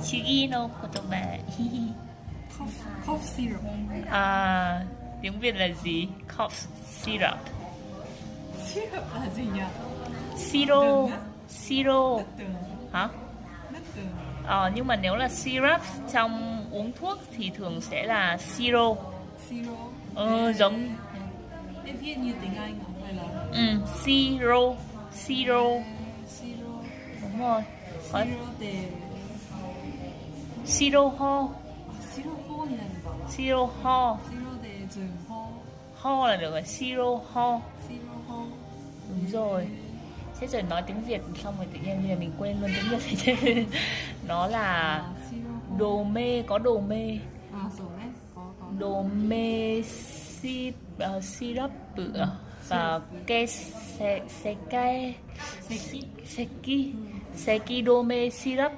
Chigi no kotoba. Cough syrup. À, tiếng Việt là gì? Cough syrup. Syrup là gì nhỉ? Siro. Đường á? Siro. Nước đường. Hả? Nước đường. Nhưng mà nếu là syrup trong uống thuốc thì thường sẽ là siro. Siro. Giống Em viết như tiếng Anh không hay là? siro. Siro. Siro. Đúng rồi. Có Siro để siro ho. siro ho thì là gì? Siro ho. Siro để dừng ho. Ho là được rồi. Siro ho. Siro ho. Đúng rồi. Thế rồi nói tiếng Việt xong rồi tự nhiên bây giờ mình quên luôn tiếng Việt. Nó là Siro ho. đồ mê, có đồ mê. Rồi đấy, có. Đồ mê syrup và ke seki seki seki đồ mê syrup